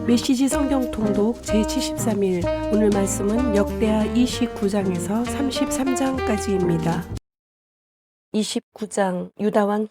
메시지 성경 통독 제73일 오늘 말씀은 역대하 29장에서 33장까지입니다. 29장 유다왕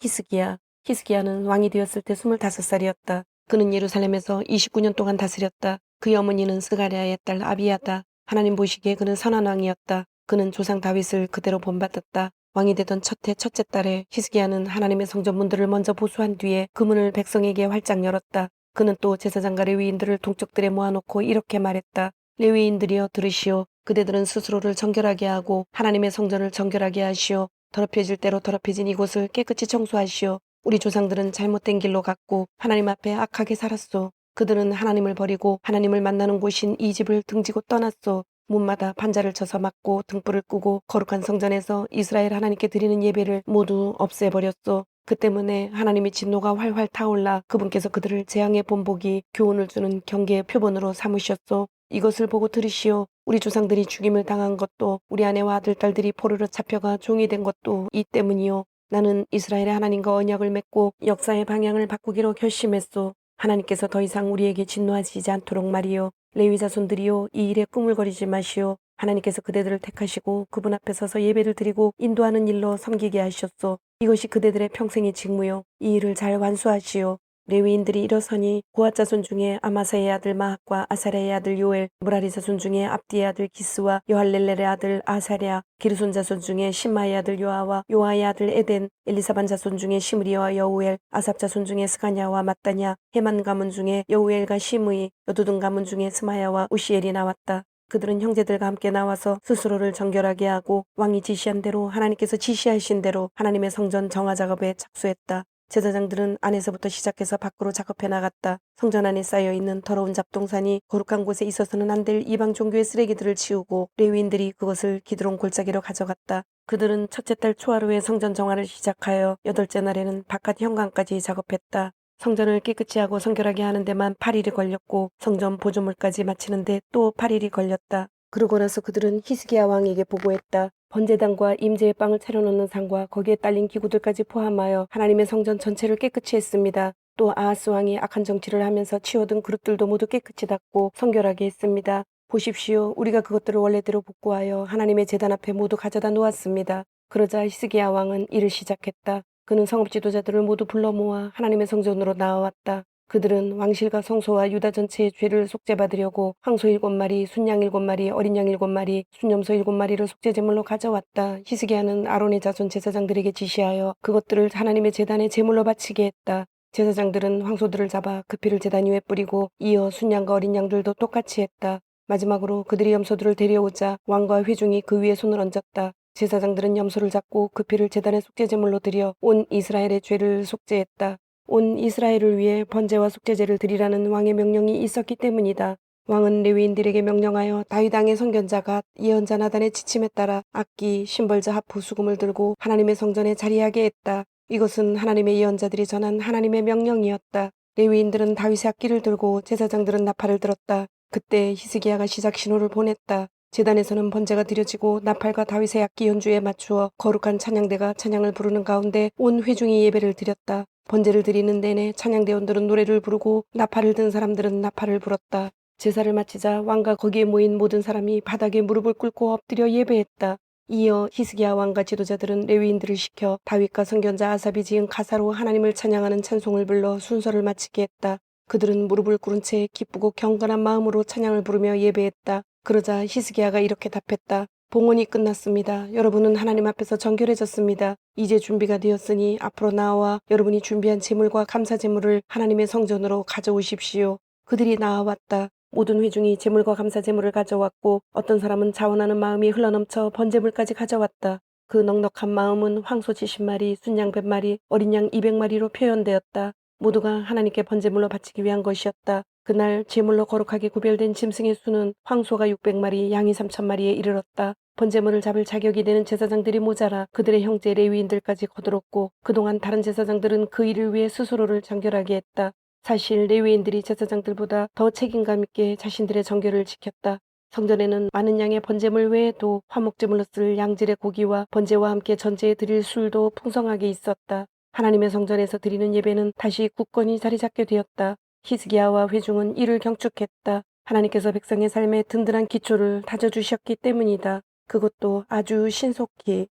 히스기야는 왕이 되었을 때 25살이었다. 그는 예루살렘에서 29년 동안 다스렸다. 그의 어머니는 스가랴의 딸 아비야다. 하나님 보시기에 그는 선한 왕이었다. 그는 조상 다윗을 그대로 본받았다. 왕이 되던 첫째 달에 히스기야는 하나님의 성전 문들을 먼저 보수한 뒤에 그 문을 백성에게 활짝 열었다. 그는 또 제사장과 레위인들을 동쪽들에 모아놓고 이렇게 말했다. 레위인들이여 들으시오. 그대들은 스스로를 정결하게 하고 하나님의 성전을 정결하게 하시오. 더럽혀질 대로 더럽혀진 이곳을 깨끗이 청소하시오. 우리 조상들은 잘못된 길로 갔고 하나님 앞에 악하게 살았소. 그들은 하나님을 버리고 하나님을 만나는 곳인 이 집을 등지고 떠났소. 문마다 판자를 쳐서 막고 등불을 끄고 거룩한 성전에서 이스라엘 하나님께 드리는 예배를 모두 없애버렸소. 그 때문에 하나님의 진노가 활활 타올라 그분께서 그들을 재앙의 본보기 교훈을 주는 경계의 표본으로 삼으셨소. 이것을 보고 들으시오. 우리 조상들이 죽임을 당한 것도 우리 아내와 아들 딸들이 포로로 잡혀가 종이 된 것도 이 때문이요. 나는 이스라엘의 하나님과 언약을 맺고 역사의 방향을 바꾸기로 결심했소. 하나님께서 더 이상 우리에게 진노하시지 않도록 말이요. 레위 자손들이요 이 일에 꾸물거리지 마시오. 하나님께서 그대들을 택하시고 그분 앞에 서서 예배를 드리고 인도하는 일로 섬기게 하셨소. 이것이 그대들의 평생의 직무요. 이 일을 잘 완수하시오. 레위인들이 일어서니 고앗 자손 중에 아마사의 아들 마학과 아사랴의 아들 요엘, 무라리 자손 중에 압디의 아들 기스와 여할렐렐의 아들 아사랴, 기르손 자손 중에 심마의 아들 요아와 요아의 아들 에덴, 엘리사반 자손 중에 시므리와 여우엘, 아삽 자손 중에 스가냐와 mat다냐, 헤만 가문 중에 여우엘과 시므이, 여두둔 가문 중에 스마야와 우시엘이 나왔다. 그들은 형제들과 함께 나와서 스스로를 정결하게 하고 왕이 지시한 대로 하나님께서 지시하신 대로 하나님의 성전 정화 작업에 착수했다. 제사장들은 안에서부터 시작해서 밖으로 작업해 나갔다. 성전 안에 쌓여있는 더러운 잡동산이 거룩한 곳에 있어서는 안 될 이방 종교의 쓰레기들을 치우고 레위인들이 그것을 기드론 골짜기로 가져갔다. 그들은 첫째 달 초하루에 성전 정화를 시작하여 8째 날에는 바깥 현관까지 작업했다. 성전을 깨끗이 하고 성결하게 하는 데만 8일이 걸렸고 성전 보조물까지 마치는데 또 8일이 걸렸다. 그러고 나서 그들은 히스기야 왕에게 보고했다. 번제단과 임재의 빵을 차려놓는 상과 거기에 딸린 기구들까지 포함하여 하나님의 성전 전체를 깨끗이 했습니다. 또 아하스 왕이 악한 정치를 하면서 치워둔 그릇들도 모두 깨끗이 닦고 성결하게 했습니다. 보십시오. 우리가 그것들을 원래대로 복구하여 하나님의 제단 앞에 모두 가져다 놓았습니다. 그러자 히스기야 왕은 일을 시작했다. 그는 성읍 지도자들을 모두 불러 모아 하나님의 성전으로 나아왔다. 그들은 왕실과 성소와 유다 전체의 죄를 속죄받으려고 황소 7마리, 순양 7마리, 어린 양 7마리, 순염소 7마리를 속죄제물로 가져왔다. 히스기야는 아론의 자손 제사장들에게 지시하여 그것들을 하나님의 제단에 제물로 바치게 했다. 제사장들은 황소들을 잡아 그 피를 제단 위에 뿌리고 이어 순양과 어린 양들도 똑같이 했다. 마지막으로 그들이 염소들을 데려오자 왕과 회중이 그 위에 손을 얹었다. 제사장들은 염소를 잡고 그 피를 제단의 속죄제물로 드려 온 이스라엘의 죄를 속죄했다. 온 이스라엘을 위해 번제와 속죄제를 드리라는 왕의 명령이 있었기 때문이다. 왕은 레위인들에게 명령하여 다윗 왕의 선견자 갓 예언자 나단의 지침에 따라 악기, 심벌자 하프 수금을 들고 하나님의 성전에 자리하게 했다. 이것은 하나님의 예언자들이 전한 하나님의 명령이었다. 레위인들은 다윗의 악기를 들고 제사장들은 나팔을 들었다. 그때 히스기야가 시작 신호를 보냈다. 제단에서는 번제가 드려지고 나팔과 다윗의 악기 연주에 맞추어 거룩한 찬양대가 찬양을 부르는 가운데 온 회중이 예배를 드렸다. 번제를 드리는 내내 찬양대원들은 노래를 부르고 나팔을 든 사람들은 나팔을 불었다. 제사를 마치자 왕과 거기에 모인 모든 사람이 바닥에 무릎을 꿇고 엎드려 예배했다. 이어 히스기야 왕과 지도자들은 레위인들을 시켜 다윗과 선견자 아삽이 지은 가사로 하나님을 찬양하는 찬송을 불러 순서를 마치게 했다. 그들은 무릎을 꿇은 채 기쁘고 경건한 마음으로 찬양을 부르며 예배했다. 그러자 히스기야가 이렇게 답했다. 봉헌이 끝났습니다. 여러분은 하나님 앞에서 정결해졌습니다. 이제 준비가 되었으니 앞으로 나와 여러분이 준비한 제물과 감사 제물을 하나님의 성전으로 가져오십시오. 그들이 나아왔다. 모든 회중이 제물과 감사 제물을 가져왔고 어떤 사람은 자원하는 마음이 흘러넘쳐 번제물까지 가져왔다. 그 넉넉한 마음은 황소 70마리, 순양 100마리, 어린 양 200마리로 표현되었다. 모두가 하나님께 번제물로 바치기 위한 것이었다. 그날 제물로 거룩하게 구별된 짐승의 수는 황소가 600마리, 양이 3000마리에 이르렀다. 번제물을 잡을 자격이 되는 제사장들이 모자라 그들의 형제 레위인들까지 거들었고 그동안 다른 제사장들은 그 일을 위해 스스로를 정결하게 했다. 사실 레위인들이 제사장들보다 더 책임감 있게 자신들의 정결을 지켰다. 성전에는 많은 양의 번제물 외에도 화목제물로 쓸 양질의 고기와 번제와 함께 전제에 드릴 술도 풍성하게 있었다. 하나님의 성전에서 드리는 예배는 다시 굳건히 자리 잡게 되었다. 히스기야와 회중은 이를 경축했다. 하나님께서 백성의 삶에 든든한 기초를 다져주셨기 때문이다. 그것도 아주 신속히.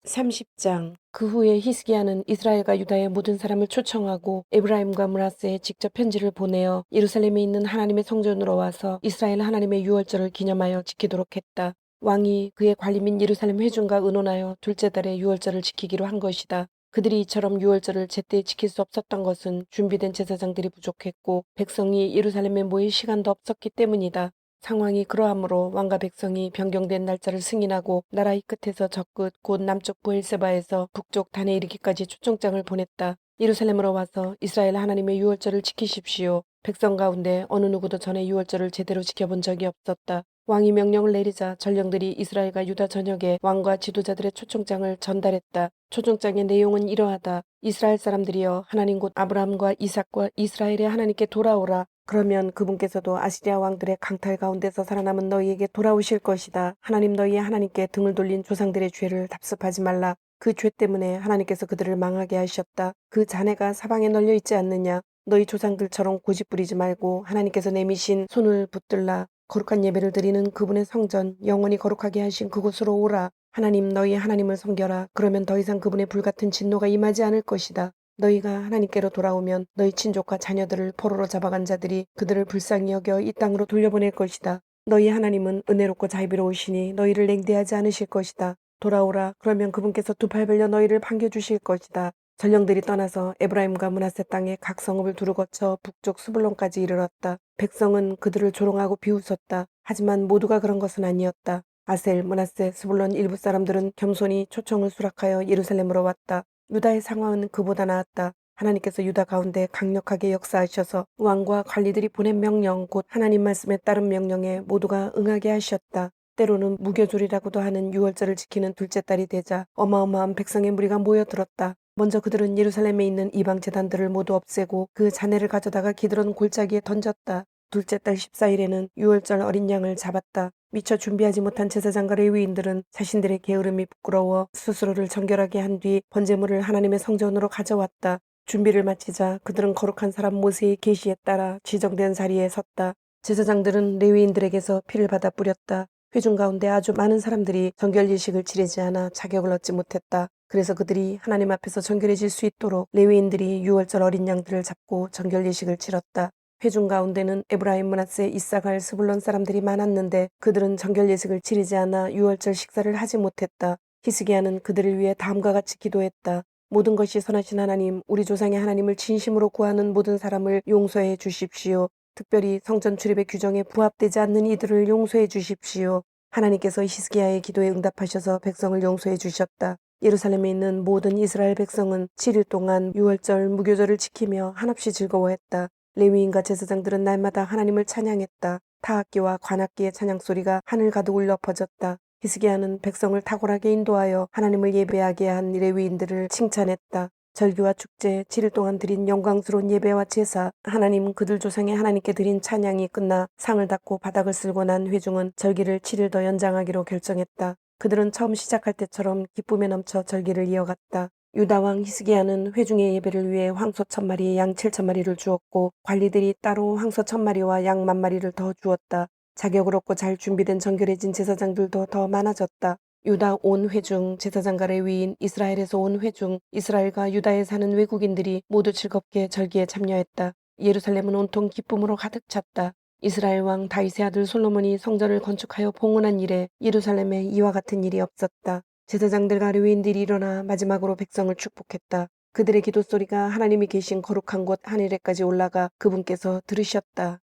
30장. 그 후에 히스기야는 이스라엘과 유다의 모든 사람을 초청하고 에브라임과 므낫세에 직접 편지를 보내어 예루살렘에 있는 하나님의 성전으로 와서 이스라엘 하나님의 유월절을 기념하여 지키도록 했다. 왕이 그의 관리 및 예루살렘 회중과 의논하여 둘째 달에 유월절을 지키기로 한 것이다. 그들이 이처럼 유월절을 제때 지킬 수 없었던 것은 준비된 제사장들이 부족했고 백성이 예루살렘에 모일 시간도 없었기 때문이다. 상황이 그러하므로 왕과 백성이 변경된 날짜를 승인하고 나라의 끝에서 저 끝 곧 남쪽 브엘세바에서 북쪽 단에 이르기까지 초청장을 보냈다. 예루살렘으로 와서 이스라엘 하나님의 유월절을 지키십시오. 백성 가운데 어느 누구도 전에 유월절을 제대로 지켜본 적이 없었다. 왕이 명령을 내리자 전령들이 이스라엘과 유다 전역에 왕과 지도자들의 초청장을 전달했다. 초청장의 내용은 이러하다. 이스라엘 사람들이여, 하나님 곧 아브라함과 이삭과 이스라엘의 하나님께 돌아오라. 그러면 그분께서도 아시리아 왕들의 강탈 가운데서 살아남은 너희에게 돌아오실 것이다. 하나님 너희의 하나님께 등을 돌린 조상들의 죄를 답습하지 말라. 그 죄 때문에 하나님께서 그들을 망하게 하셨다. 그 잔해가 사방에 널려 있지 않느냐. 너희 조상들처럼 고집 부리지 말고 하나님께서 내미신 손을 붙들라. 거룩한 예배를 드리는 그분의 성전, 영원히 거룩하게 하신 그곳으로 오라. 하나님 너희 하나님을 섬겨라. 그러면 더 이상 그분의 불같은 진노가 임하지 않을 것이다. 너희가 하나님께로 돌아오면 너희 친족과 자녀들을 포로로 잡아간 자들이 그들을 불쌍히 여겨 이 땅으로 돌려보낼 것이다. 너희 하나님은 은혜롭고 자비로우시니 너희를 냉대하지 않으실 것이다. 돌아오라. 그러면 그분께서 두 팔 벌려 너희를 반겨주실 것이다. 전령들이 떠나서 에브라임과 므낫세 땅에 각 성읍을 두루 거쳐 북쪽 스불론까지 이르렀다. 백성은 그들을 조롱하고 비웃었다. 하지만 모두가 그런 것은 아니었다. 아셀, 므낫세, 스불론 일부 사람들은 겸손히 초청을 수락하여 예루살렘으로 왔다. 유다의 상황은 그보다 나았다. 하나님께서 유다 가운데 강력하게 역사하셔서 왕과 관리들이 보낸 명령, 곧 하나님 말씀에 따른 명령에 모두가 응하게 하셨다. 때로는 무교절이라고도 하는 유월절을 지키는 둘째 달이 되자 어마어마한 백성의 무리가 모여들었다. 먼저 그들은 예루살렘에 있는 이방 제단들을 모두 없애고 그 잔해를 가져다가 기드론 골짜기에 던졌다. 둘째 달 14일에는 유월절 어린 양을 잡았다. 미처 준비하지 못한 제사장과 레위인들은 자신들의 게으름이 부끄러워 스스로를 정결하게 한 뒤 번제물을 하나님의 성전으로 가져왔다. 준비를 마치자 그들은 거룩한 사람 모세의 계시에 따라 지정된 자리에 섰다. 제사장들은 레위인들에게서 피를 받아 뿌렸다. 회중 가운데 아주 많은 사람들이 정결 예식을 치르지 않아 자격을 얻지 못했다. 그래서 그들이 하나님 앞에서 정결해질 수 있도록 레위인들이 유월절 어린 양들을 잡고 정결 예식을 치렀다. 회중 가운데는 에브라임, 므낫세, 이사갈, 스불론 사람들이 많았는데 그들은 정결 예식을 치르지 않아 유월절 식사를 하지 못했다. 히스기야는 그들을 위해 다음과 같이 기도했다. 모든 것이 선하신 하나님, 우리 조상의 하나님을 진심으로 구하는 모든 사람을 용서해 주십시오. 특별히 성전 출입의 규정에 부합되지 않는 이들을 용서해 주십시오. 하나님께서 히스기야의 기도에 응답하셔서 백성을 용서해 주셨다. 예루살렘에 있는 모든 이스라엘 백성은 7일 동안 유월절 무교절을 지키며 한없이 즐거워했다. 레위인과 제사장들은 날마다 하나님을 찬양했다. 타악기와 관악기의 찬양소리가 하늘 가득 울려 퍼졌다. 히스기야는 백성을 탁월하게 인도하여 하나님을 예배하게 한 레위인들을 칭찬했다. 절기와 축제, 7일 동안 드린 영광스러운 예배와 제사, 하나님 그들 조상의 하나님께 드린 찬양이 끝나 상을 닫고 바닥을 쓸고 난 회중은 절기를 7일 더 연장하기로 결정했다. 그들은 처음 시작할 때처럼 기쁨에 넘쳐 절기를 이어갔다. 유다 왕 히스기야는 회중의 예배를 위해 황소 1000마리, 양 7000마리를 주었고 관리들이 따로 황소 1000마리와 양 10,000마리를 더 주었다. 자격을 얻고 잘 준비된 정결해진 제사장들도 더 많아졌다. 유다 온 회중, 제사장과 레위인, 이스라엘에서 온 회중, 이스라엘과 유다에 사는 외국인들이 모두 즐겁게 절기에 참여했다. 예루살렘은 온통 기쁨으로 가득 찼다. 이스라엘 왕 다윗의 아들 솔로몬이 성전을 건축하여 봉헌한 이래 예루살렘에 이와 같은 일이 없었다. 제사장들과 레위인들이 일어나 마지막으로 백성을 축복했다. 그들의 기도 소리가 하나님이 계신 거룩한 곳 하늘에까지 올라가 그분께서 들으셨다.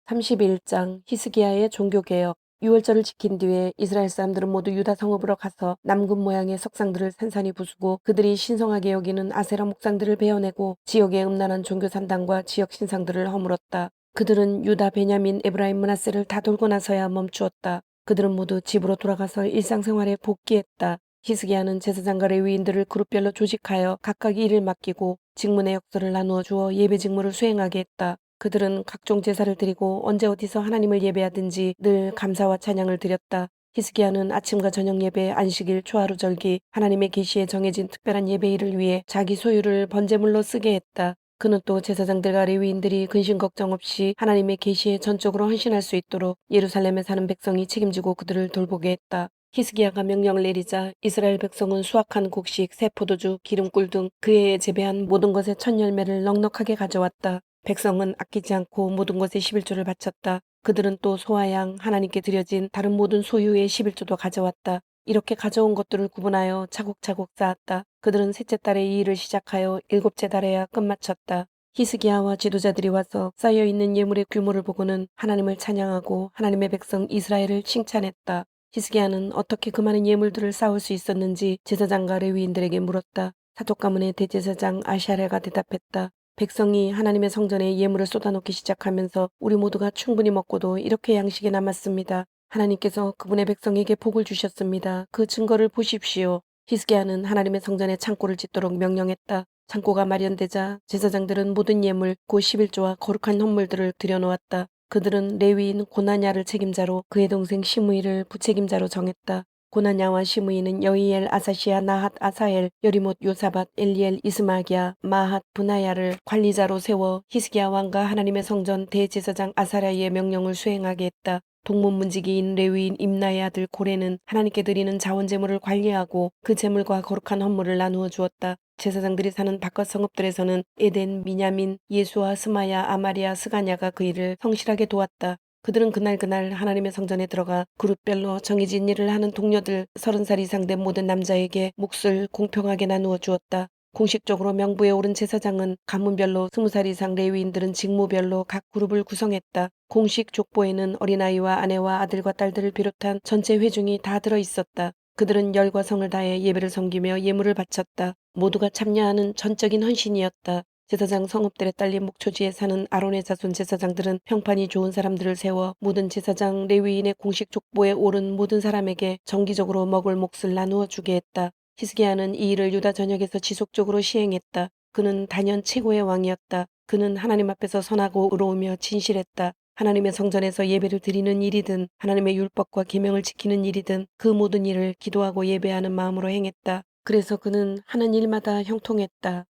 31장 히스기야의 종교개혁. 유월절을 지킨 뒤에 이스라엘 사람들은 모두 유다 성읍으로 가서 남군 모양의 석상들을 산산히 부수고 그들이 신성하게 여기는 아세라 목상들을 베어내고 지역의 음란한 종교 산당과 지역 신상들을 허물었다. 그들은 유다, 베냐민, 에브라임, 므낫세를 다 돌고 나서야 멈추었다. 그들은 모두 집으로 돌아가서 일상생활에 복귀했다. 히스기야는 제사장과 레위인들을 그룹별로 조직하여 각각 일을 맡기고 직문의 역사를 나누어 주어 예배 직무를 수행하게 했다. 그들은 각종 제사를 드리고 언제 어디서 하나님을 예배하든지 늘 감사와 찬양을 드렸다. 히스기야는 아침과 저녁 예배, 안식일, 초하루 절기, 하나님의 계시에 정해진 특별한 예배일을 위해 자기 소유를 번제물로 쓰게 했다. 그는 또 제사장들과 레위인들이 근심 걱정 없이 하나님의 계시에 전적으로 헌신할 수 있도록 예루살렘에 사는 백성이 책임지고 그들을 돌보게 했다. 히스기야가 명령을 내리자 이스라엘 백성은 수확한 곡식, 새 포도주, 기름꿀 등 그의 재배한 모든 것의 첫 열매를 넉넉하게 가져왔다. 백성은 아끼지 않고 모든 것에 11조를 바쳤다. 그들은 또 소와 양, 하나님께 드려진 다른 모든 소유의 11조도 가져왔다. 이렇게 가져온 것들을 구분하여 차곡차곡 쌓았다. 그들은 셋째 달에 이 일을 시작하여 일곱째 달에야 끝마쳤다. 히스기야와 지도자들이 와서 쌓여있는 예물의 규모를 보고는 하나님을 찬양하고 하나님의 백성 이스라엘을 칭찬했다. 히스기야는 어떻게 그 많은 예물들을 쌓을 수 있었는지 제사장과 레위인들에게 물었다. 사독 가문의 대제사장 아샤랴가 대답했다. 백성이 하나님의 성전에 예물을 쏟아놓기 시작하면서 우리 모두가 충분히 먹고도 이렇게 양식이 남았습니다. 하나님께서 그분의 백성에게 복을 주셨습니다. 그 증거를 보십시오. 히스기야는 하나님의 성전에 창고를 짓도록 명령했다. 창고가 마련되자 제사장들은 모든 예물, 곧 11조와 거룩한 헌물들을 들여놓았다. 그들은 레위인 고나냐를 책임자로 그의 동생 시므이를 부책임자로 정했다. 고나냐와 시므이는 여이엘, 아사시아, 나핫, 아사엘, 여리못, 요사밧, 엘리엘, 이스마기야, 마핫, 분하야를 관리자로 세워 히스기야 왕과 하나님의 성전 대제사장 아사랴의 명령을 수행하게 했다. 동문문지기인 레위인 임나의 아들 고레는 하나님께 드리는 자원제물을 관리하고 그 제물과 거룩한 헌물을 나누어 주었다. 제사장들이 사는 바깥 성읍들에서는 에덴, 미냐민, 예수아, 스마야, 아마리아, 스가냐가 그 일을 성실하게 도왔다. 그들은 그날 하나님의 성전에 들어가 그룹별로 정해진 일을 하는 동료들 30살 이상 된 모든 남자에게 몫을 공평하게 나누어 주었다. 공식적으로 명부에 오른 제사장은 가문별로 20살 이상 레위인들은 직무별로 각 그룹을 구성했다. 공식 족보에는 어린아이와 아내와 아들과 딸들을 비롯한 전체 회중이 다 들어있었다. 그들은 열과 성을 다해 예배를 섬기며 예물을 바쳤다. 모두가 참여하는 전적인 헌신이었다. 제사장 성읍들에 딸린 목초지에 사는 아론의 자손 제사장들은 평판이 좋은 사람들을 세워 모든 제사장 레위인의 공식 족보에 오른 모든 사람에게 정기적으로 먹을 몫을 나누어 주게 했다. 히스기야는 이 일을 유다 전역에서 지속적으로 시행했다. 그는 단연 최고의 왕이었다. 그는 하나님 앞에서 선하고 의로우며 진실했다. 하나님의 성전에서 예배를 드리는 일이든 하나님의 율법과 계명을 지키는 일이든 그 모든 일을 기도하고 예배하는 마음으로 행했다. 그래서 그는 하는 일마다 형통했다.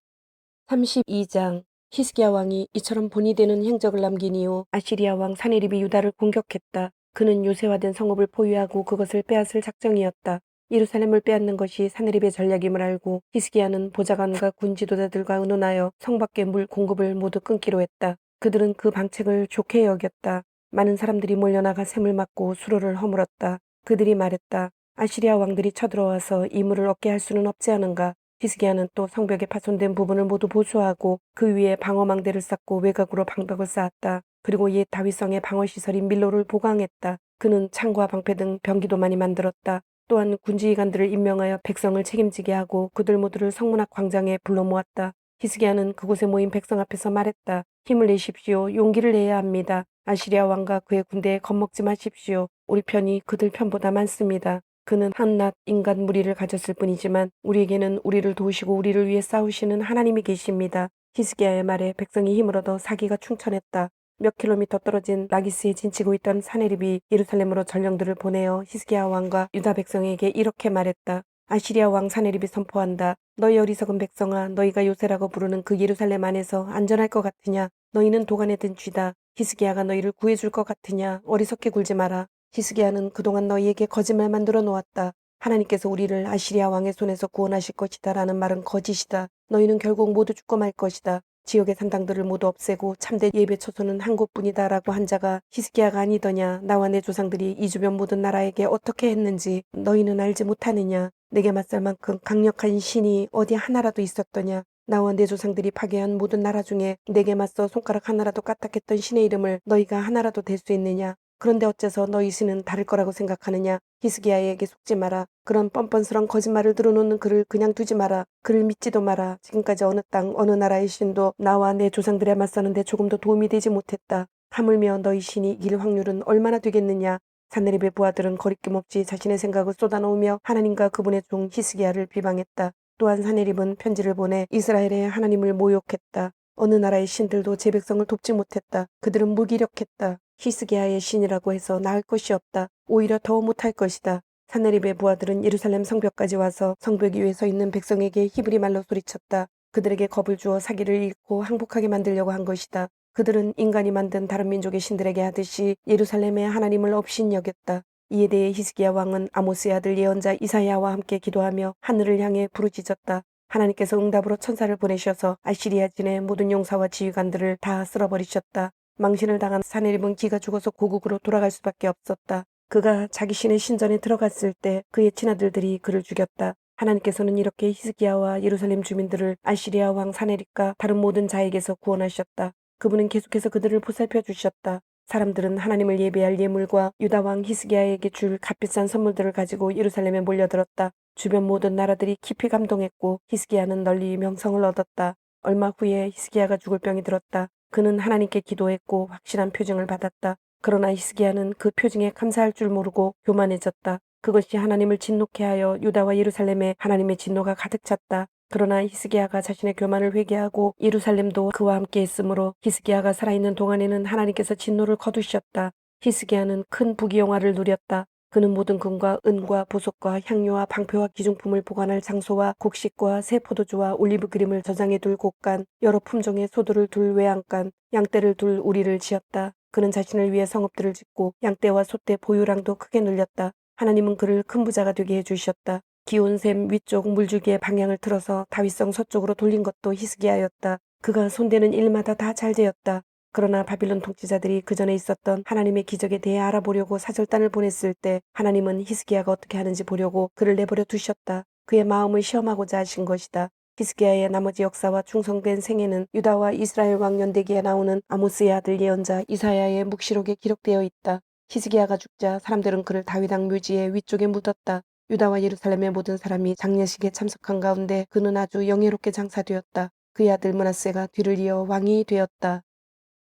32장 히스기야 왕이 이처럼 본이 되는 행적을 남긴 이후 아시리아 왕 사네립이 유다를 공격했다. 그는 요새화된 성읍을 포위하고 그것을 빼앗을 작정이었다. 예루살렘을 빼앗는 것이 사네립의 전략임을 알고 히스기야는 보좌관과 군 지도자들과 의논하여 성 밖의 물 공급을 모두 끊기로 했다. 그들은 그 방책을 좋게 여겼다. 많은 사람들이 몰려나가 샘을 막고 수로를 허물었다. 그들이 말했다. 아시리아 왕들이 쳐들어와서 이 물을 얻게 할 수는 없지 않은가. 히스기야는 또 성벽의 파손된 부분을 모두 보수하고 그 위에 방어망대를 쌓고 외곽으로 방벽을 쌓았다. 그리고 옛 다윗성의 방어시설인 밀로를 보강했다. 그는 창과 방패 등 병기도 많이 만들었다. 또한 군지휘관들을 임명하여 백성을 책임지게 하고 그들 모두를 성문 앞 광장에 불러 모았다. 히스기야는 그곳에 모인 백성 앞에서 말했다. 힘을 내십시오. 용기를 내야 합니다. 아시리아 왕과 그의 군대에 겁먹지 마십시오. 우리 편이 그들 편보다 많습니다. 그는 한낱 인간 무리를 가졌을 뿐이지만 우리에게는 우리를 도우시고 우리를 위해 싸우시는 하나님이 계십니다. 히스기야의 말에 백성이 힘을 얻어 사기가 충천했다. 몇 킬로미터 떨어진 라기스에 진치고 있던 사네립이 예루살렘으로 전령들을 보내어 히스기야 왕과 유다 백성에게 이렇게 말했다. 아시리아 왕 사네립이 선포한다. 너희 어리석은 백성아, 너희가 요새라고 부르는 그 예루살렘 안에서 안전할 것 같으냐? 너희는 도간에 든 쥐다. 히스기야가 너희를 구해줄 것 같으냐? 어리석게 굴지 마라. 히스기야는 그동안 너희에게 거짓말 만들어 놓았다. 하나님께서 우리를 아시리아 왕의 손에서 구원하실 것이다 라는 말은 거짓이다. 너희는 결국 모두 죽고 말 것이다. 지역의 산당들을 모두 없애고 참된 예배 처소는 한 곳뿐이다 라고 한 자가 히스기야가 아니더냐. 나와 내 조상들이 이 주변 모든 나라에게 어떻게 했는지 너희는 알지 못하느냐. 내게 맞설 만큼 강력한 신이 어디 하나라도 있었더냐. 나와 내 조상들이 파괴한 모든 나라 중에 내게 맞서 손가락 하나라도 까딱했던 신의 이름을 너희가 하나라도 댈 수 있느냐. 그런데 어째서 너희 신은 다를 거라고 생각하느냐. 히스기야에게 속지 마라. 그런 뻔뻔스런 거짓말을 들어놓는 그를 그냥 두지 마라. 그를 믿지도 마라. 지금까지 어느 땅 어느 나라의 신도 나와 내 조상들에 맞서는데 조금도 도움이 되지 못했다. 하물며 너희 신이 이길 확률은 얼마나 되겠느냐. 산느립의 부하들은 거리낌 없이 자신의 생각을 쏟아놓으며 하나님과 그분의 종 히스기야를 비방했다. 또한 사네립은 편지를 보내 이스라엘의 하나님을 모욕했다. 어느 나라의 신들도 제 백성을 돕지 못했다. 그들은 무기력했다. 히스기야의 신이라고 해서 나을 것이 없다. 오히려 더 못할 것이다. 산헤립의 부하들은 예루살렘 성벽까지 와서 성벽 위에 서 있는 백성에게 히브리 말로 소리쳤다. 그들에게 겁을 주어 사기를 잃고 항복하게 만들려고 한 것이다. 그들은 인간이 만든 다른 민족의 신들에게 하듯이 예루살렘의 하나님을 업신여겼다. 이에 대해 히스기야 왕은 아모스의 아들 예언자 이사야와 함께 기도하며 하늘을 향해 부르짖었다. 하나님께서 응답으로 천사를 보내셔서 아시리아 진의 모든 용사와 지휘관들을 다 쓸어버리셨다. 망신을 당한 산헤립은 기가 죽어서 고국으로 돌아갈 수밖에 없었다. 그가 자기 신의 신전에 들어갔을 때 그의 친아들들이 그를 죽였다. 하나님께서는 이렇게 히스기야와 예루살렘 주민들을 아시리아 왕 산헤립과 다른 모든 자에게서 구원하셨다. 그분은 계속해서 그들을 보살펴 주셨다. 사람들은 하나님을 예배할 예물과 유다 왕 히스기야에게 줄 값비싼 선물들을 가지고 예루살렘에 몰려들었다. 주변 모든 나라들이 깊이 감동했고 히스기야는 널리 명성을 얻었다. 얼마 후에 히스기야가 죽을 병이 들었다. 그는 하나님께 기도했고 확실한 표징을 받았다. 그러나 히스기야는 그 표징에 감사할 줄 모르고 교만해졌다. 그것이 하나님을 진노케 하여 유다와 예루살렘에 하나님의 진노가 가득 찼다. 그러나 히스기야가 자신의 교만을 회개하고 예루살렘도 그와 함께 했으므로 히스기야가 살아있는 동안에는 하나님께서 진노를 거두셨다. 히스기야는 큰 부귀영화를 누렸다. 그는 모든 금과 은과 보석과 향료와 방패와 기중품을 보관할 장소와 곡식과 새 포도주와 올리브 그림을 저장해 둘 곳간, 여러 품종의 소들을 둘 외양간, 양떼를 둘 우리를 지었다. 그는 자신을 위해 성읍들을 짓고 양떼와 소떼 보유량도 크게 늘렸다. 하나님은 그를 큰 부자가 되게 해주셨다. 기온샘 위쪽 물줄기의 방향을 틀어서 다윗성 서쪽으로 돌린 것도 히스기야였다. 그가 손대는 일마다 다 잘 되었다. 그러나 바빌론 통치자들이 그 전에 있었던 하나님의 기적에 대해 알아보려고 사절단을 보냈을 때 하나님은 히스기야가 어떻게 하는지 보려고 그를 내버려 두셨다. 그의 마음을 시험하고자 하신 것이다. 히스기야의 나머지 역사와 충성된 생애는 유다와 이스라엘 왕 연대기에 나오는 아모스의 아들 예언자 이사야의 묵시록에 기록되어 있다. 히스기야가 죽자 사람들은 그를 다윗왕 묘지의 위쪽에 묻었다. 유다와 예루살렘의 모든 사람이 장례식에 참석한 가운데 그는 아주 영예롭게 장사되었다. 그의 아들 므낫세가 뒤를 이어 왕이 되었다.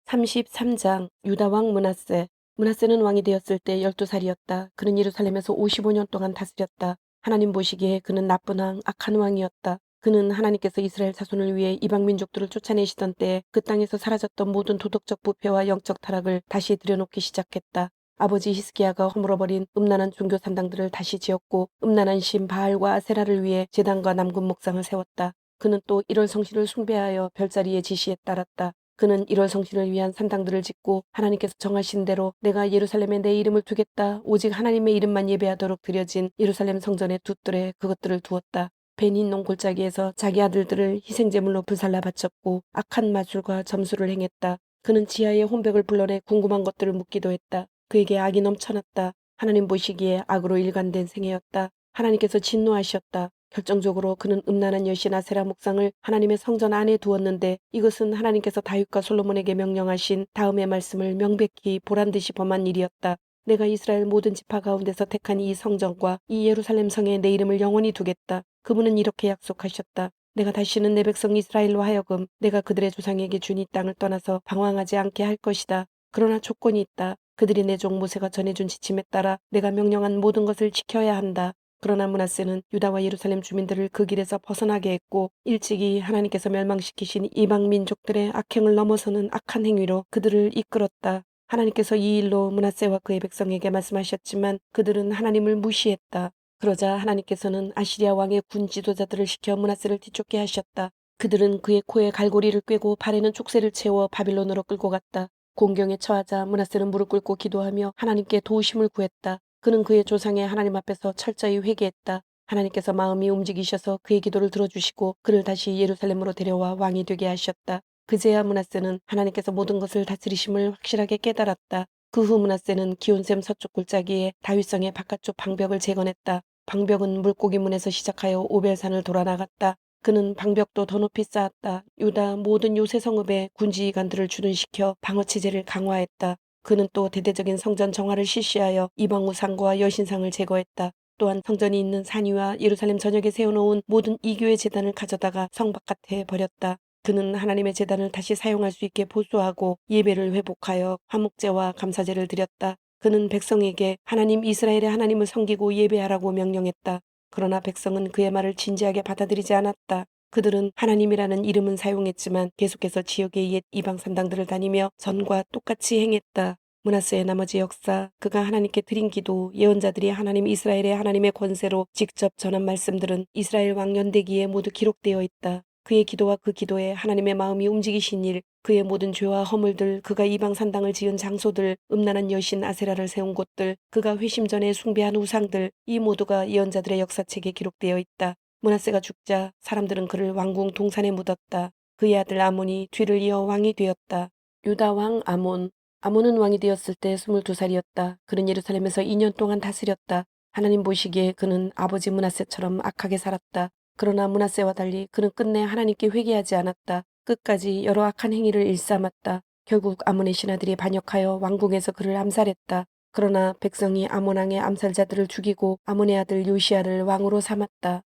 33장 유다 왕 므낫세. 므낫세는 왕이 되었을 때 12살이었다. 그는 예루살렘에서 55년 동안 다스렸다. 하나님 보시기에 그는 나쁜 왕, 악한 왕이었다. 그는 하나님께서 이스라엘 자손을 위해 이방 민족들을 쫓아내시던 때에 그 땅에서 사라졌던 모든 도덕적 부패와 영적 타락을 다시 들여놓기 시작했다. 아버지 히스기야가 허물어버린 음란한 종교 산당들을 다시 지었고 음란한 신 바알과 아세라를 위해 제단과 남군 목상을 세웠다. 그는 또 일월 성신을 숭배하여 별자리의 지시에 따랐다. 그는 일월 성신을 위한 산당들을 짓고 하나님께서 정하신 대로 내가 예루살렘에 내 이름을 두겠다. 오직 하나님의 이름만 예배하도록 드려진 예루살렘 성전의 두 뜰에 그것들을 두었다. 베니논 골짜기에서 자기 아들들을 희생제물로 불살라 바쳤고 악한 마술과 점수를 행했다. 그는 지하의 혼백을 불러내 궁금한 것들을 묻기도 했다. 그에게 악이 넘쳐났다. 하나님 보시기에 악으로 일관된 생애였다. 하나님께서 진노하셨다. 결정적으로 그는 음란한 여신 아세라 목상을 하나님의 성전 안에 두었는데 이것은 하나님께서 다윗과 솔로몬에게 명령하신 다음의 말씀을 명백히 보란듯이 범한 일이었다. 내가 이스라엘 모든 지파 가운데서 택한 이 성전과 이 예루살렘 성에 내 이름을 영원히 두겠다. 그분은 이렇게 약속하셨다. 내가 다시는 내 백성 이스라엘로 하여금 내가 그들의 조상에게 준 이 땅을 떠나서 방황하지 않게 할 것이다. 그러나 조건이 있다. 그들이 내 종 모세가 전해준 지침에 따라 내가 명령한 모든 것을 지켜야 한다. 그러나 므낫세는 유다와 예루살렘 주민들을 그 길에서 벗어나게 했고 일찍이 하나님께서 멸망시키신 이방 민족들의 악행을 넘어서는 악한 행위로 그들을 이끌었다. 하나님께서 이 일로 므낫세와 그의 백성에게 말씀하셨지만 그들은 하나님을 무시했다. 그러자 하나님께서는 아시리아 왕의 군 지도자들을 시켜 므낫세를 뒤쫓게 하셨다. 그들은 그의 코에 갈고리를 꿰고 발에는 족쇄를 채워 바빌론으로 끌고 갔다. 공경에 처하자 므낫세는 무릎 꿇고 기도하며 하나님께 도우심을 구했다. 그는 그의 조상의 하나님 앞에서 철저히 회개했다. 하나님께서 마음이 움직이셔서 그의 기도를 들어주시고 그를 다시 예루살렘으로 데려와 왕이 되게 하셨다. 그제야 므낫세는 하나님께서 모든 것을 다스리심을 확실하게 깨달았다. 그 후 므낫세는 기온샘 서쪽 골짜기에 다윗성의 바깥쪽 방벽을 재건했다. 방벽은 물고기 문에서 시작하여 오벨산을 돌아 나갔다. 그는 방벽도 더 높이 쌓았다. 유다 모든 요새 성읍에 군지휘관들을 주둔시켜 방어체제를 강화했다. 그는 또 대대적인 성전 정화를 실시하여 이방 우상과 여신상을 제거했다. 또한 성전이 있는 산 위와 예루살렘 전역에 세워놓은 모든 이교의 제단을 가져다가 성 바깥에 버렸다. 그는 하나님의 제단을 다시 사용할 수 있게 보수하고 예배를 회복하여 화목제와 감사제를 드렸다. 그는 백성에게 하나님 이스라엘의 하나님을 섬기고 예배하라고 명령했다. 그러나 백성은 그의 말을 진지하게 받아들이지 않았다. 그들은 하나님이라는 이름은 사용했지만 계속해서 지역의 옛 이방 산당들을 다니며 전과 똑같이 행했다. 므낫세의 나머지 역사, 그가 하나님께 드린 기도, 예언자들이 하나님 이스라엘의 하나님의 권세로 직접 전한 말씀들은 이스라엘 왕 연대기에 모두 기록되어 있다. 그의 기도와 그 기도에 하나님의 마음이 움직이신 일, 그의 모든 죄와 허물들, 그가 이방 산당을 지은 장소들, 음란한 여신 아세라를 세운 곳들, 그가 회심 전에 숭배한 우상들, 이 모두가 예언자들의 역사책에 기록되어 있다. 므낫세가 죽자 사람들은 그를 왕궁 동산에 묻었다. 그의 아들 아몬이 뒤를 이어 왕이 되었다. 유다 왕 아몬. 아몬은 왕이 되었을 때 22살이었다. 그는 예루살렘에서 2년 동안 다스렸다. 하나님 보시기에 그는 아버지 므낫세처럼 악하게 살았다. 그러나 므낫세와 달리 그는 끝내 하나님께 회개하지 않았다. 끝까지 여러 악한 행위를 일삼았다. 결국 아몬의 신하들이 반역하여 왕궁에서 그를 암살했다. 그러나 백성이 아몬 왕의 암살자들을 죽이고 아몬의 아들 요시야를 왕으로 삼았다.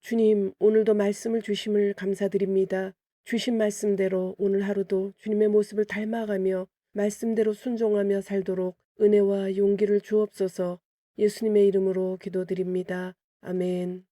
주님, 오늘도 말씀을 주심을 감사드립니다. 주신 말씀대로 오늘 하루도 주님의 모습을 닮아가며 말씀대로 순종하며 살도록 은혜와 용기를 주옵소서. 예수님의 이름으로 기도드립니다. 아멘.